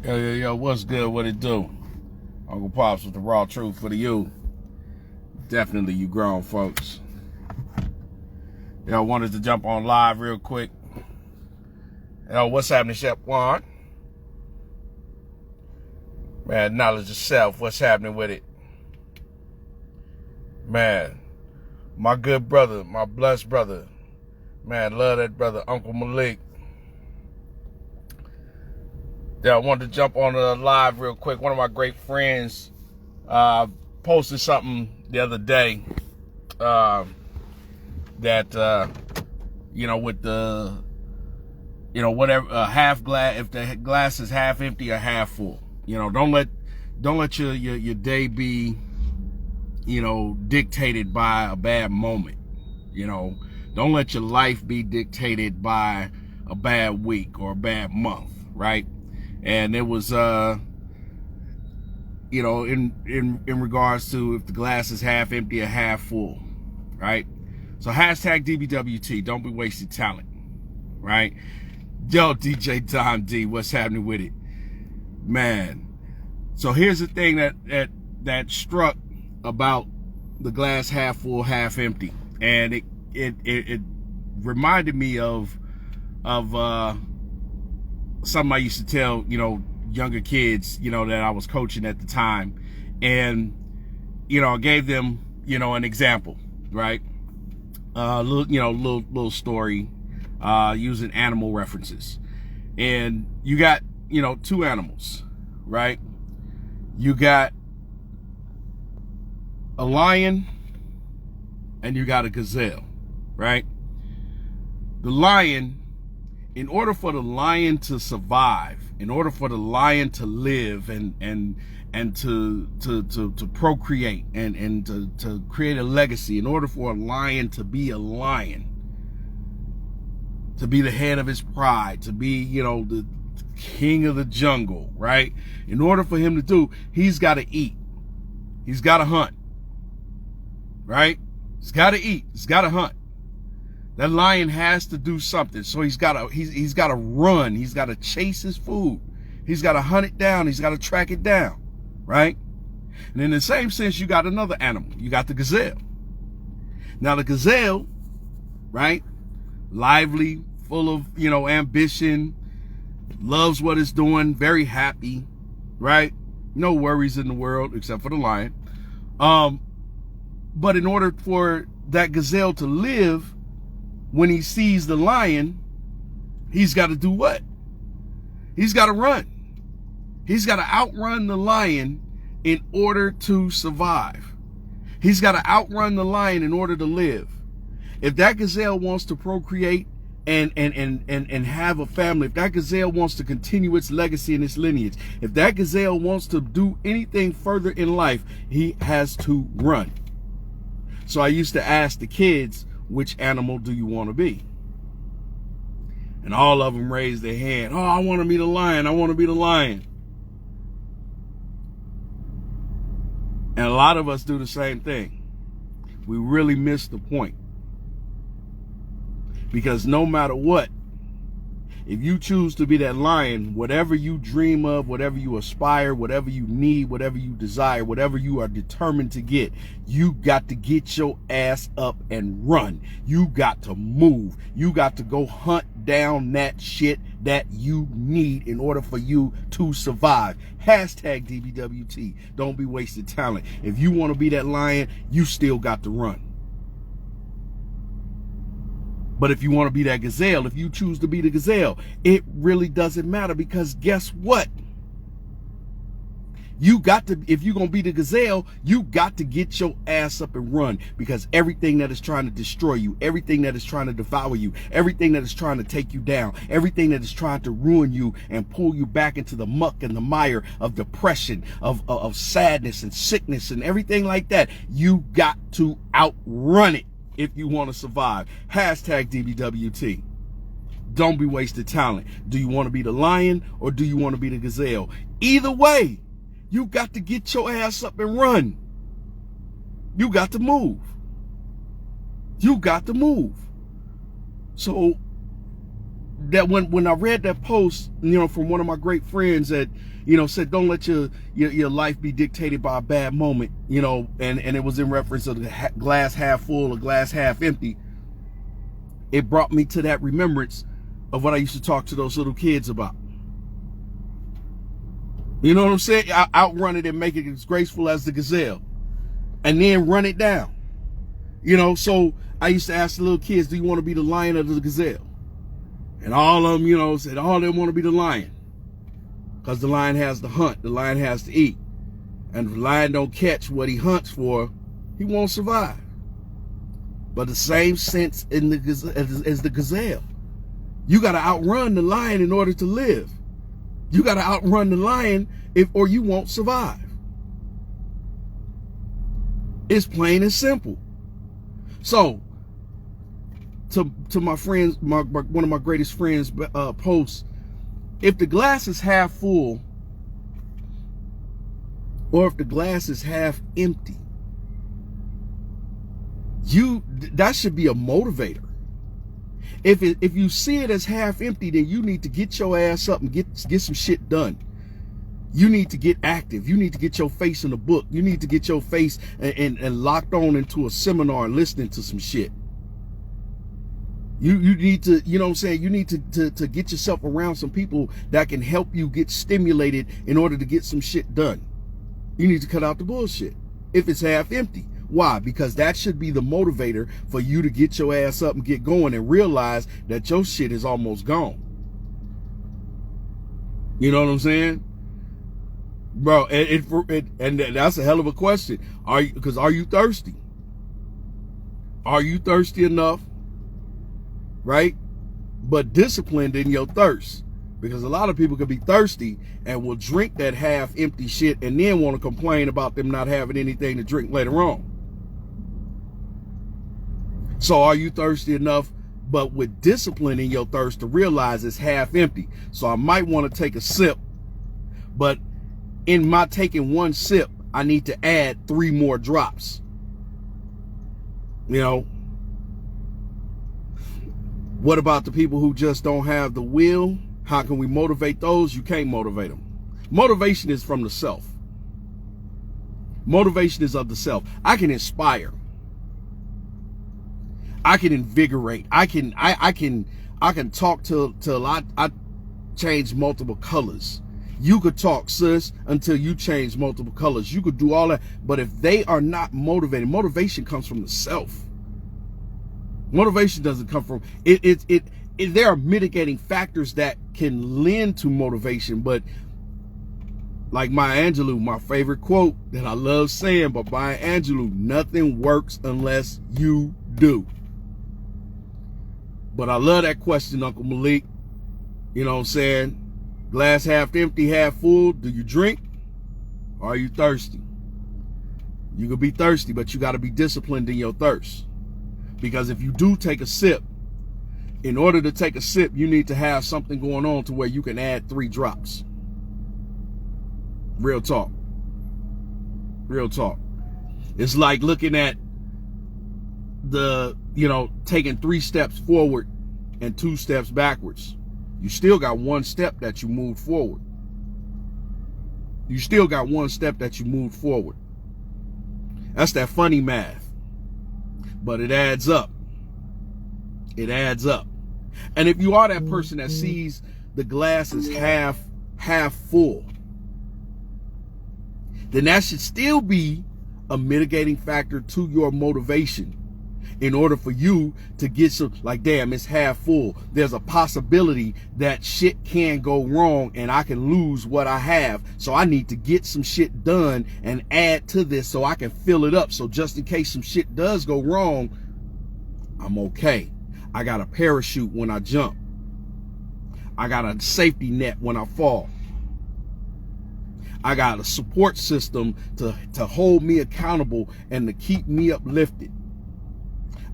Yo, what's good? What it do? Uncle Pops with the raw truth for the you. Definitely you grown folks. Yo, wanted to jump on live real quick. Yo, what's happening, Chef Juan? Man, knowledge of self, what's happening with it? Man, my good brother, my blessed brother. Man, love that brother, Uncle Malik. Yeah, I wanted to jump on live real quick. One of my great friends posted something the other day that, with the, whatever, half glass, if the glass is half empty or half full, don't let your day be, dictated by a bad moment. Don't let your life be dictated by a bad week or a bad month, right? And it was, in regards to if the glass is half empty or half full, right? So hashtag DBWT, don't be wasting talent, right? Yo, DJ Don D, what's happening with it? Man, so here's the thing that struck about the glass half full, half empty. And it reminded me of something I used to tell, younger kids, that I was coaching at the time. And, I gave them, an example, right? Little story, using animal references. And you got, two animals, right? You got a lion and you got a gazelle, right? The lion, in order for the lion to survive, in order for the lion to live and to procreate and to create a legacy, in order for a lion, to be the head of his pride, to be, the king of the jungle, right? In order for him to do, he's got to eat. He's got to hunt, right? He's got to eat. He's got to hunt. That lion has to do something. So he's got to run. He's got to chase his food. He's got to hunt it down. He's got to track it down, right? And in the same sense, you got another animal. You got the gazelle. Now the gazelle, right? Lively, full of, ambition, loves what it's doing, very happy, right? No worries in the world except for the lion. But in order for that gazelle to live, when he sees the lion, he's got to do what? He's got to run. He's got to outrun the lion in order to survive. He's got to outrun the lion in order to live. If that gazelle wants to procreate and have a family, if that gazelle wants to continue its legacy and its lineage, if that gazelle wants to do anything further in life, he has to run. So I used to ask the kids, which animal do you want to be? And all of them raised their hand. Oh, I want to be the lion. I want to be the lion. And a lot of us do the same thing. We really miss the point. Because no matter what, if you choose to be that lion, whatever you dream of, whatever you aspire, whatever you need, whatever you desire, whatever you are determined to get, you got to get your ass up and run. You got to move. You got to go hunt down that shit that you need in order for you to survive. Hashtag DBWT. Don't be wasting talent. If you want to be that lion, you still got to run. But if you want to be that gazelle, if you choose to be the gazelle, it really doesn't matter, because guess what? You got to, if you're going to be the gazelle, you got to get your ass up and run, because everything that is trying to destroy you, everything that is trying to devour you, everything that is trying to take you down, everything that is trying to ruin you and pull you back into the muck and the mire of depression, of sadness and sickness and everything like that, you got to outrun it. If you want to survive. Hashtag DBWT. Don't be wasting talent. Do you want to be the lion or do you want to be the gazelle? Either way, you got to get your ass up and run. You got to move. You got to move. So that when I read that post, from one of my great friends that, said, don't let your life be dictated by a bad moment, and it was in reference to the glass half full or glass half empty. It brought me to that remembrance of what I used to talk to those little kids about. You know what I'm saying? I outrun it and make it as graceful as the gazelle, and then run it down. So I used to ask the little kids, do you want to be the lion or the gazelle? And all of them, said all they want to be the lion. Because the lion has to hunt, the lion has to eat. And if the lion don't catch what he hunts for, he won't survive. But the same sense in as the gazelle. You got to outrun the lion in order to live. You got to outrun the lion or you won't survive. It's plain and simple. So, to my friends, one of my greatest friends posts, if the glass is half full or if the glass is half empty, that should be a motivator. If you see it as half empty, then you need to get your ass up and get some shit done. You need to get active. You need to get your face in a book. You need to get your face and locked on into a seminar and listening to some shit. You need to, you need to get yourself around some people that can help you get stimulated in order to get some shit done. You need to cut out the bullshit if it's half empty. Why? Because that should be the motivator for you to get your ass up and get going and realize that your shit is almost gone. You know what I'm saying? Bro, and that's a hell of a question. Are you thirsty? Are you thirsty enough? Right? But disciplined in your thirst. Because a lot of people can be thirsty and will drink that half empty shit and then want to complain about them not having anything to drink later on. So are you thirsty enough, but with discipline in your thirst to realize it's half empty? So I might want to take a sip, but in my taking one sip, I need to add 3 more drops. What about the people who just don't have the will? How can we motivate those? You can't motivate them. Motivation is from the self. Motivation is of the self. I can inspire. I can invigorate. I can talk till I change multiple colors. You could talk, sis, until you change multiple colors. You could do all that. But if they are not motivated, motivation comes from the self. Motivation doesn't come from it. There are mitigating factors that can lend to motivation, but like Maya Angelou, my favorite quote that I love saying, but Maya Angelou, nothing works unless you do. But I love that question, Uncle Malik. You know what I'm saying? Glass half empty, half full. Do you drink? Or are you thirsty? You can be thirsty, but you got to be disciplined in your thirst. Because if you do take a sip, in order to take a sip, you need to have something going on to where you can add 3 drops. Real talk. Real talk. It's like looking at taking 3 steps forward and 2 steps backwards. You still got 1 step that you moved forward. You still got 1 step that you moved forward. That's that funny math. But it adds up. It adds up. And if you are that person that sees the glass as half full, then that should still be a mitigating factor to your motivation in order for you to get some, like, damn, it's half full. There's a possibility that shit can go wrong and I can lose what I have. So I need to get some shit done and add to this so I can fill it up. So just in case some shit does go wrong, I'm okay. I got a parachute when I jump. I got a safety net when I fall. I got a support system to hold me accountable and to keep me uplifted.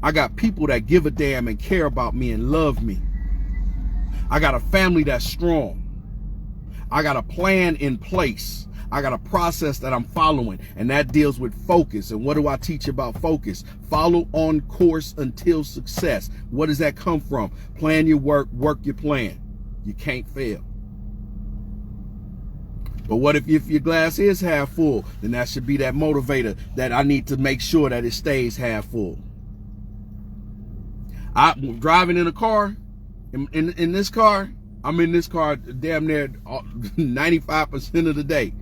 I got people that give a damn and care about me and love me. I got a family that's strong. I got a plan in place. I got a process that I'm following, and that deals with focus. And what do I teach about focus? Follow on course until success. What does that come from? Plan your work, work your plan. You can't fail. But what if your glass is half full? Then that should be that motivator that I need to make sure that it stays half full. I'm driving in a car, in this car, I'm in this car damn near 95% of the day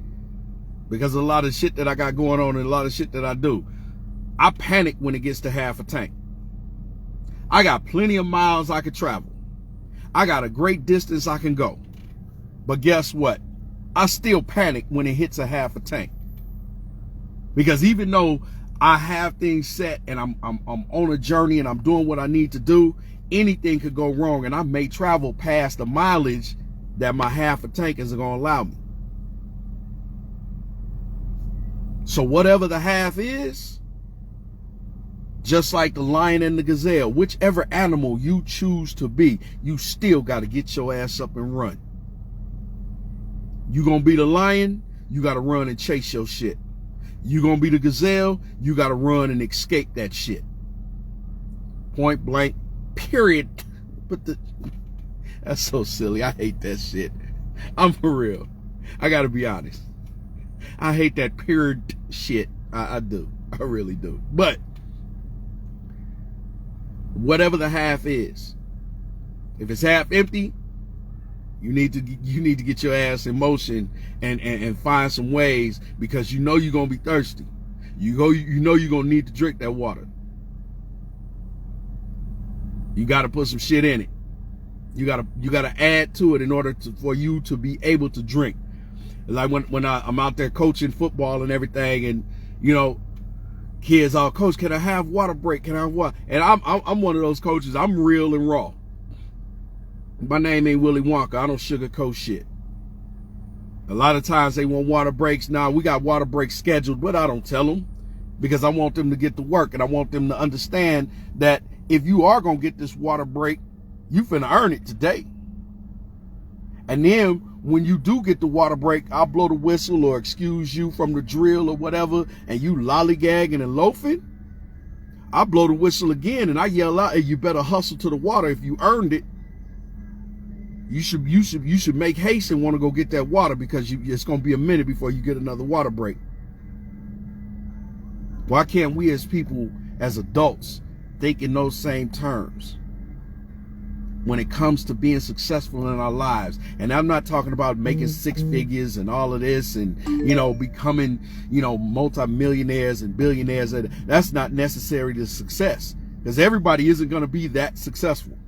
because of a lot of shit that I got going on and a lot of shit that I do. I panic when it gets to half a tank. I got plenty of miles I could travel. I got a great distance I can go. But guess what? I still panic when it hits a half a tank. Because even though I have things set and I'm on a journey and I'm doing what I need to do, anything could go wrong, and I may travel past the mileage that my half a tank isn't going to allow me. So whatever the half is, just like the lion and the gazelle, whichever animal you choose to be, you still got to get your ass up and run. You going to be the lion, you got to run and chase your shit. You going to be the gazelle, you got to run and escape that shit. Point blank. Period. But that's so silly. I hate that shit. I'm for real. I gotta be honest. I hate that period shit. I do. I really do. But whatever the half is, if it's half empty, you need to get your ass in motion and find some ways, because you know you're gonna be thirsty. You know you're gonna need to drink that water. You got to put some shit in it. You got to add to it in order for you to be able to drink. Like when I'm out there coaching football and everything, and you know, kids all, coach, can I have water break? Can I have water? And I'm one of those coaches. I'm real and raw. My name ain't Willy Wonka. I don't sugarcoat shit. A lot of times they want water breaks. Now we got water breaks scheduled, but I don't tell them, because I want them to get to work, and I want them to understand that if you are going to get this water break, you finna earn it today. And then when you do get the water break, I'll blow the whistle or excuse you from the drill or whatever, and you lollygagging and loafing, I'll blow the whistle again and I yell out, hey, you better hustle to the water. If you earned it, you should make haste and want to go get that water, because it's going to be a minute before you get another water break. Why can't we as people, as adults, think in those same terms when it comes to being successful in our lives? And I'm not talking about making six figures and all of this and, you know, becoming, you know, multimillionaires and billionaires. That's not necessary to success, because everybody isn't going to be that successful,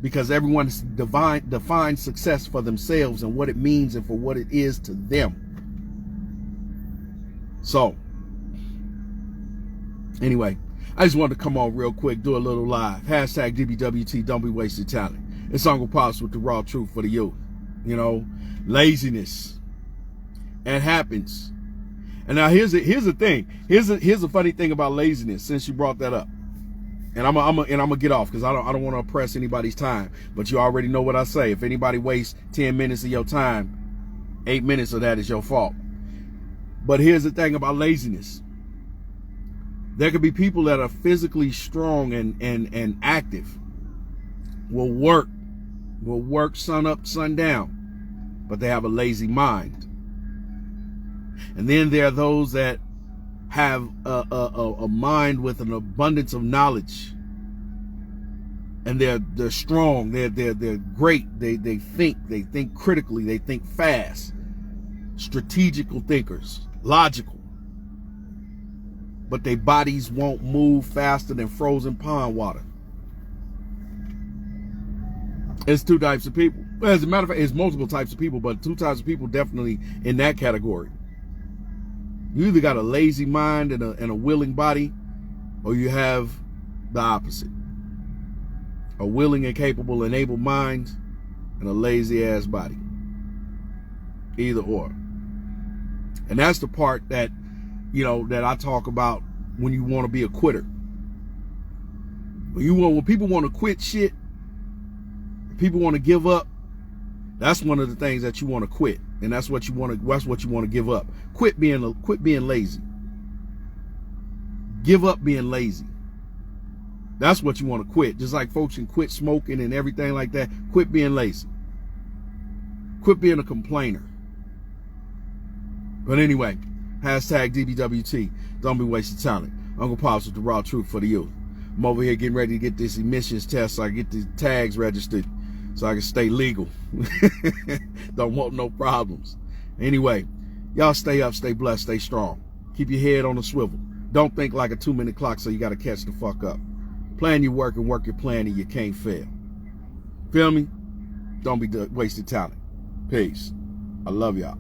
because everyone's defines success for themselves and what it means and for what it is to them. So anyway, I just wanted to come on real quick, do a little live. Hashtag DBWT, don't be wasting talent. It's Uncle Pops with the raw truth for the youth. You know, laziness. It happens. And now here's the thing. Here's a funny thing about laziness, since you brought that up. And I'm gonna get off, because I don't want to oppress anybody's time. But you already know what I say. If anybody wastes 10 minutes of your time, 8 minutes of that is your fault. But here's the thing about laziness. There could be people that are physically strong and active, will work sun up, sun down, but they have a lazy mind. And then there are those that have a mind with an abundance of knowledge, and they're strong, they're great, they think critically, they think fast, strategical thinkers, logical. But their bodies won't move faster than frozen pond water. It's two types of people. Well, as a matter of fact, it's multiple types of people, but two types of people definitely in that category. You either got a lazy mind and a willing body, or you have the opposite. A willing and capable and able mind and a lazy ass body. Either or. And that's the part that, you know, that I talk about when you want to be a quitter. When people want to quit shit, people want to give up, that's one of the things that you want to quit. And that's what you want to give up. Quit being lazy. Give up being lazy. That's what you want to quit. Just like folks can quit smoking and everything like that. Quit being lazy. Quit being a complainer. But anyway, hashtag DBWT. Don't be wasting talent. Uncle Pops with the raw truth for the youth. I'm over here getting ready to get this emissions test so I can get these tags registered so I can stay legal. Don't want no problems. Anyway, y'all stay up, stay blessed, stay strong. Keep your head on a swivel. Don't think like a 2-minute clock so you got to catch the fuck up. Plan your work and work your plan and you can't fail. Feel me? Don't be wasting talent. Peace. I love y'all.